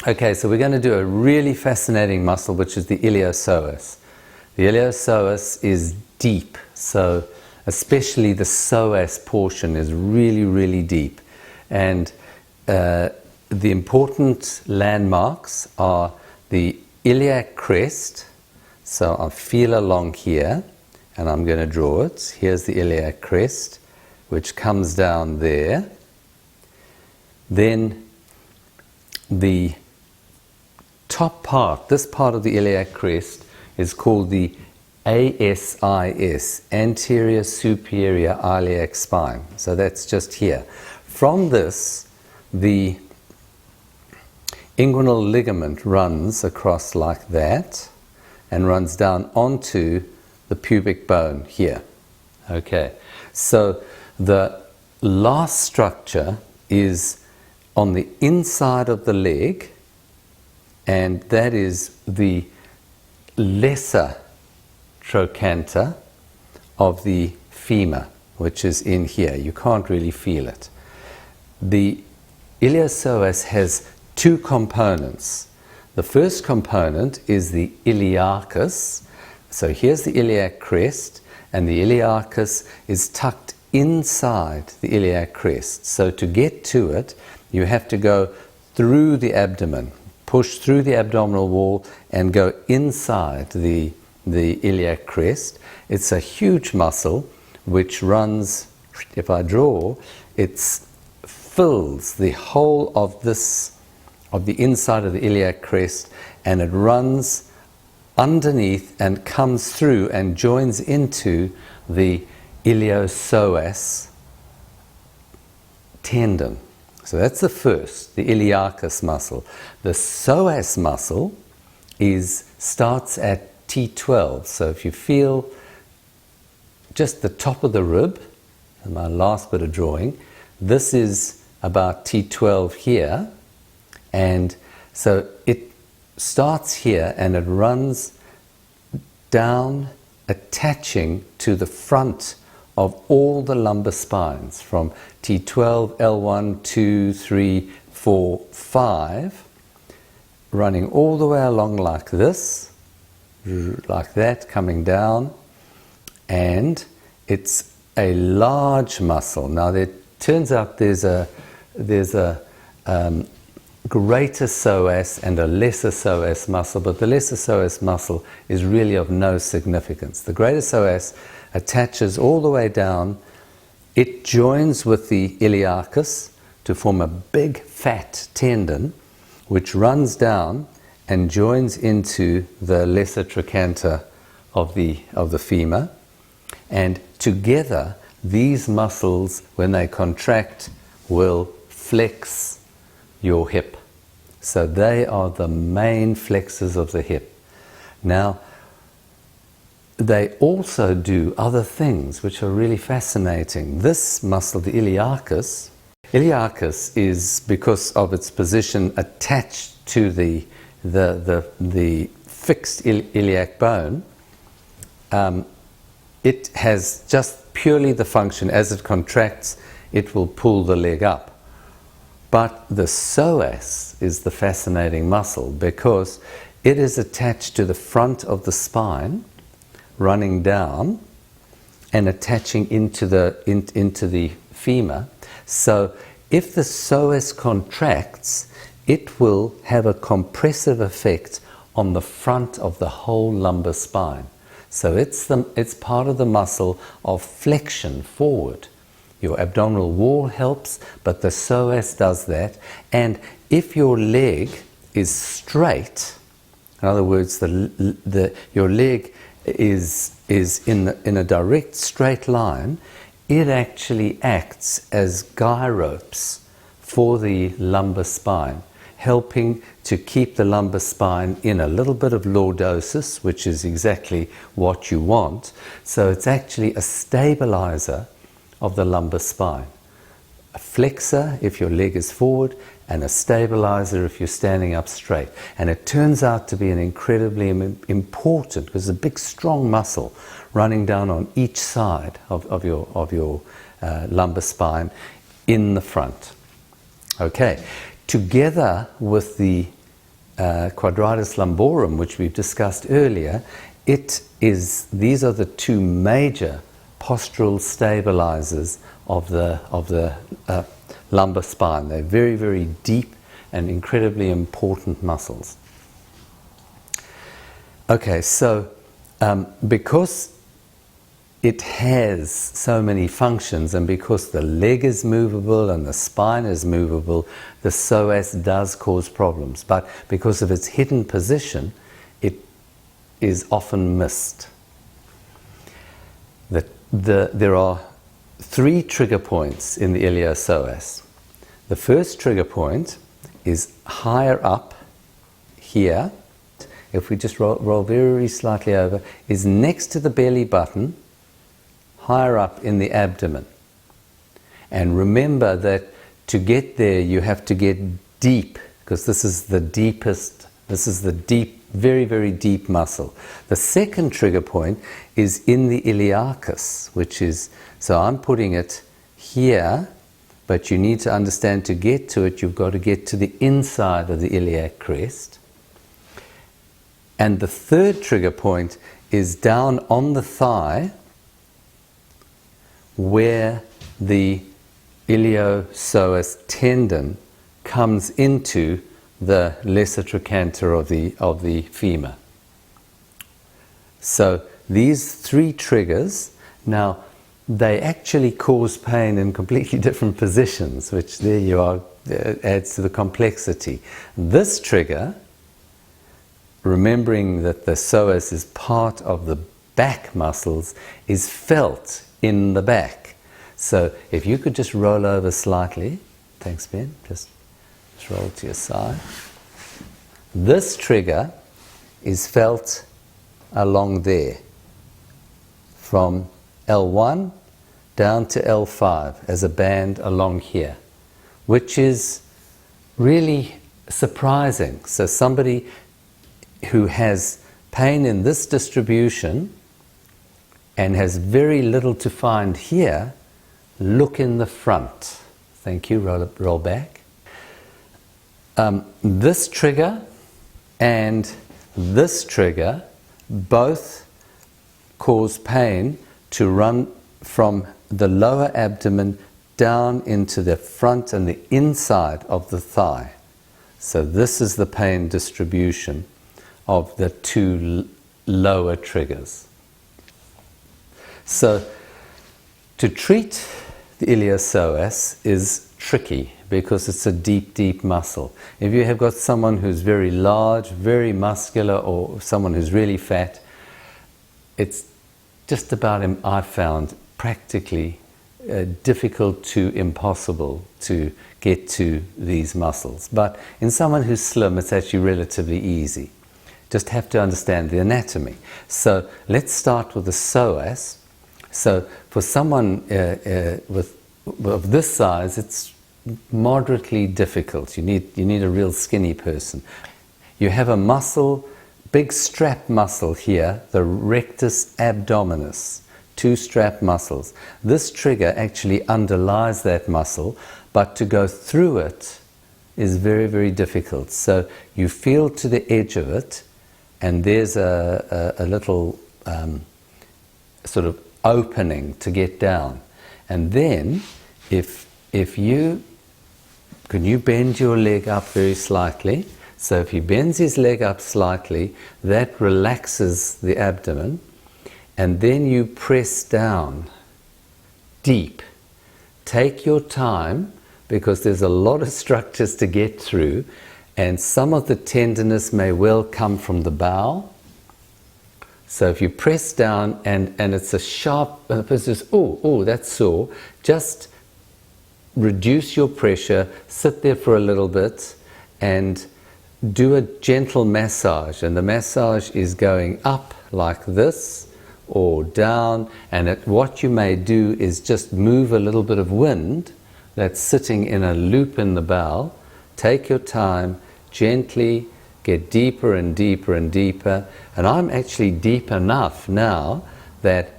Okay, so we're going to do a really fascinating muscle, which is the iliopsoas. The iliopsoas is deep, so especially the psoas portion is really, really deep. And the important landmarks are the iliac crest. So I'll feel along here, and I'm going to draw it. Here's the iliac crest, which comes down there. Then the top part, this part of the iliac crest, is called the ASIS, anterior superior iliac spine. So that's just here. From this, the inguinal ligament runs across like that and runs down onto the pubic bone here. Okay, so the last structure is on the inside of the leg, and that is the lesser trochanter of the femur, which is in here. You can't really feel it. The iliopsoas has two components. The first component is the iliacus. So here's the iliac crest, and the iliacus is tucked inside the iliac crest. So to get to it, you have to go through the abdomen, push through the abdominal wall and go inside the iliac crest. It's a huge muscle which runs, if I draw, it fills the whole of the inside of the iliac crest, and it runs underneath and comes through and joins into the iliopsoas tendon. So that's the first, the iliacus muscle. The psoas muscle starts at T12. So if you feel just the top of the rib, and my last bit of drawing, this is about T12 here, and so it starts here and it runs down, attaching to the front of all the lumbar spines from T12, L1, 2, 3, 4, 5, running all the way along like this, like that, coming down, and it's a large muscle. Now, it turns out there's a greater psoas and a lesser psoas muscle, but the lesser psoas muscle is really of no significance. The greater psoas attaches all the way down. It joins with the iliacus to form a big fat tendon which runs down and joins into the lesser trochanter of the femur, and together these muscles, when they contract, will flex your hip. So they are the main flexors of the hip. Now, they also do other things which are really fascinating. This muscle, the iliacus is, because of its position attached to the fixed iliac bone, it has just purely the function, as it contracts, it will pull the leg up. But the psoas is the fascinating muscle because it is attached to the front of the spine, running down and attaching into the femur. So if the psoas contracts, it will have a compressive effect on the front of the whole lumbar spine. So it's part of the muscle of flexion forward. Your abdominal wall helps, but the psoas does that. And if your leg is straight, in other words, your leg is in a direct straight line, it actually acts as guy ropes for the lumbar spine, helping to keep the lumbar spine in a little bit of lordosis, which is exactly what you want. So it's actually a stabilizer of the lumbar spine. A flexor if your leg is forward, and a stabilizer if you're standing up straight. And it turns out to be an incredibly important, because it's a big strong muscle running down on each side of your lumbar spine in the front. Okay, together with the quadratus lumborum, which we've discussed earlier, these are the two major postural stabilizers of the lumbar spine. They're very, very deep and incredibly important muscles. Okay, so because it has so many functions, and because the leg is movable and the spine is movable, the psoas does cause problems. But because of its hidden position, it is often missed. There are 3 trigger points in the iliopsoas. The first trigger point is higher up here. If we just roll very slightly over, is next to the belly button, higher up in the abdomen. And remember that to get there you have to get deep, because this is the deepest, very, very deep muscle. The second trigger point is in the iliacus, which is, so I'm putting it here, but you need to understand, to get to it you've got to get to the inside of the iliac crest. And the third trigger point is down on the thigh, where the iliopsoas tendon comes into the lesser trochanter of the femur. So these 3 triggers, now they actually cause pain in completely different positions, which there you are, adds to the complexity. This trigger, remembering that the psoas is part of the back muscles, is felt in the back. So if you could just roll over slightly, thanks Ben, just roll to your side. This trigger is felt along there, from L1 down to L5 as a band along here, which is really surprising. So somebody who has pain in this distribution and has very little to find here, look in the front. Thank you, roll back. This trigger and this trigger both cause pain to run from the lower abdomen down into the front and the inside of the thigh. So this is the pain distribution of the 2 lower triggers. So to treat the iliopsoas is tricky, because it's a deep, deep muscle. If you have got someone who's very large, very muscular, or someone who's really fat, it's just about, I've found, practically difficult to impossible to get to these muscles. But in someone who's slim, it's actually relatively easy. Just have to understand the anatomy. So let's start with the psoas. So for someone of this size, it's moderately difficult. You need a real skinny person. You have a muscle, big strap muscle here, the rectus abdominis, 2 strap muscles. This trigger actually underlies that muscle, but to go through it is very, very difficult. So you feel to the edge of it, and there's a little sort of opening to get down. And then if you can, you bend your leg up very slightly. So if he bends his leg up slightly, that relaxes the abdomen, and then you press down deep. Take your time, because there's a lot of structures to get through, and some of the tenderness may well come from the bowel. So if you press down and it's a sharp, and the person says, oh, that's sore, just reduce your pressure, sit there for a little bit, and do a gentle massage. And the massage is going up like this, or down, and what you may do is just move a little bit of wind that's sitting in a loop in the bowel. Take your time, gently get deeper and deeper and deeper, and I'm actually deep enough now that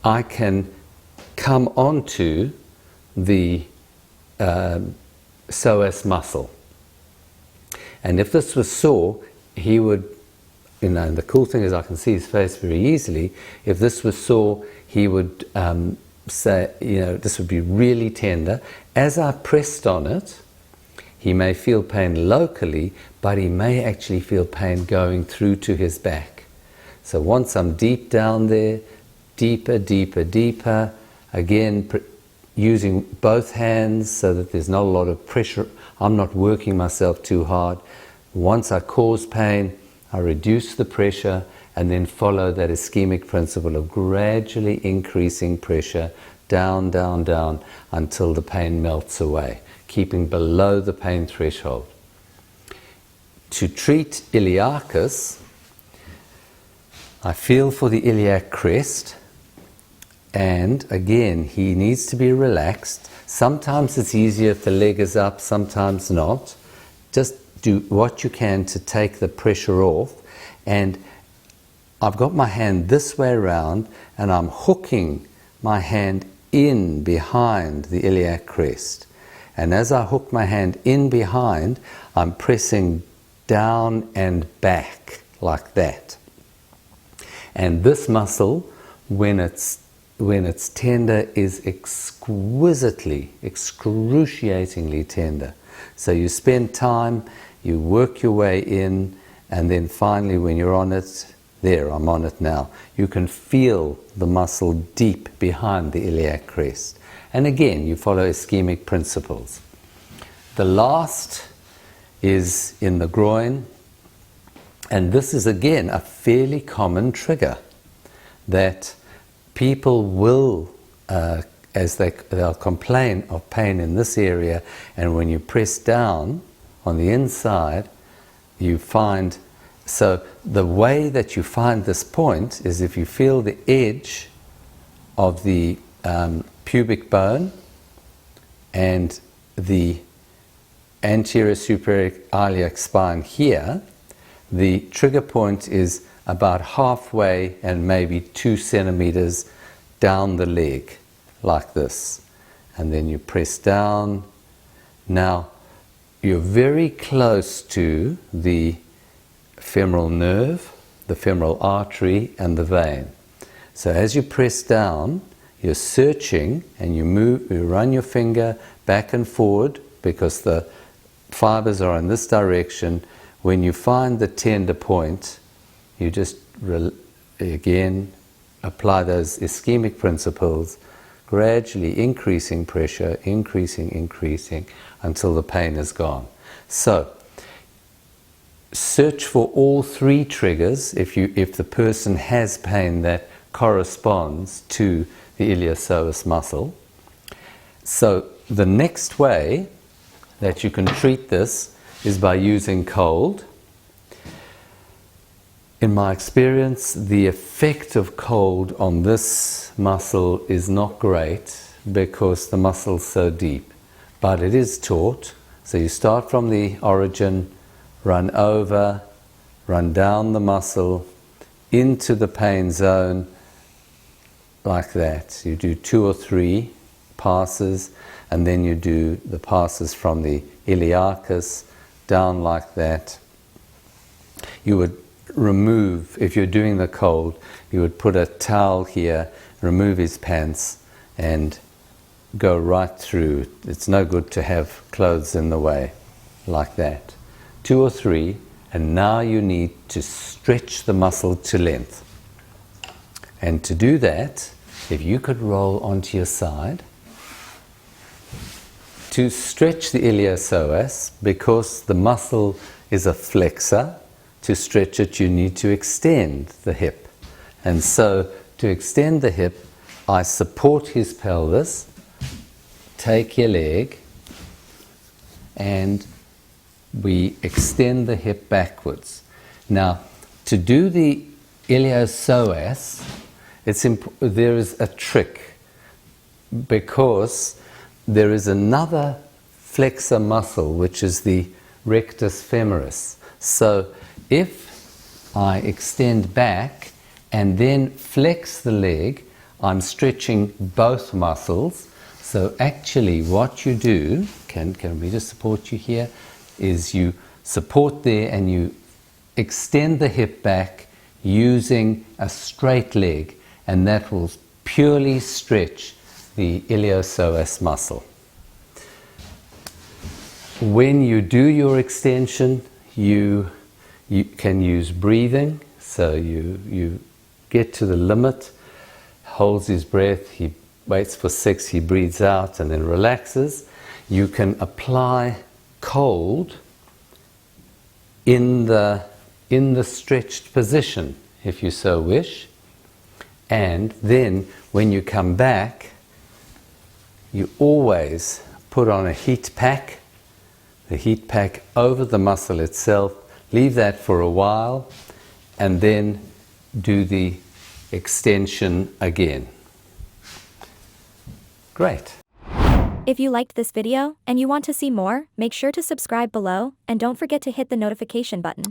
I can come onto the psoas muscle. And if this was sore, he would, and the cool thing is I can see his face very easily. If this was sore, he would say, this would be really tender. As I pressed on it, he may feel pain locally, but he may actually feel pain going through to his back. So once I'm deep down there, deeper, deeper, deeper, again, using both hands so that there's not a lot of pressure. I'm not working myself too hard. Once I cause pain, I reduce the pressure and then follow that ischemic principle of gradually increasing pressure down, down, down until the pain melts away, keeping below the pain threshold. To treat iliacus, I feel for the iliac crest, and again, he needs to be relaxed. Sometimes it's easier if the leg is up, sometimes not. Just do what you can to take the pressure off. And I've got my hand this way around, and I'm hooking my hand in behind the iliac crest. And as I hook my hand in behind, I'm pressing down and back like that. And this muscle, when it's tender, is exquisitely, excruciatingly tender. So you spend time, you work your way in, and then finally when you're on it, there, I'm on it now, you can feel the muscle deep behind the iliac crest. And again, you follow ischemic principles. The last is in the groin, and this is again a fairly common trigger that people will, as they'll complain of pain in this area, and when you press down on the inside, you find, so the way that you find this point is if you feel the edge of the pubic bone and the anterior superior iliac spine here, the trigger point is about halfway and maybe 2 centimeters down the leg, like this. And then you press down. Now, you're very close to the femoral nerve, the femoral artery, and the vein. So as you press down, you're searching, and you run your finger back and forward because the fibers are in this direction. When you find the tender point, you just again apply those ischemic principles, gradually increasing pressure, increasing until the pain is gone. So search for all 3 triggers if the person has pain that corresponds to the iliopsoas muscle. So the next way that you can treat this is by using cold. In my experience, the effect of cold on this muscle is not great because the muscle's so deep, but it is taught. So you start from the origin, run over, run down the muscle, into the pain zone, like that. You do 2 or 3 passes, and then you do the passes from the iliacus down like that. You would remove, if you're doing the cold, you would put a towel here, remove his pants, and go right through. It's no good to have clothes in the way, like that. 2 or 3, and now you need to stretch the muscle to length. And to do that, if you could roll onto your side, to stretch the iliopsoas, because the muscle is a flexor, to stretch it you need to extend the hip. And so to extend the hip, I support his pelvis, take your leg, and we extend the hip backwards. Now, to do the iliopsoas, there is a trick, because there is another flexor muscle, which is the rectus femoris. So if I extend back and then flex the leg, I'm stretching both muscles. So actually what you do, can we just support you here, is you support there and you extend the hip back using a straight leg, and that will purely stretch the iliopsoas muscle. When you do your extension, you can use breathing. So you get to the limit, holds his breath, he waits for 6, he breathes out and then relaxes. You can apply cold in the stretched position if you so wish, and then when you come back you always put on a heat pack, the heat pack over the muscle itself, leave that for a while and then do the extension again. Great. If you liked this video and you want to see more, make sure to subscribe below and don't forget to hit the notification button.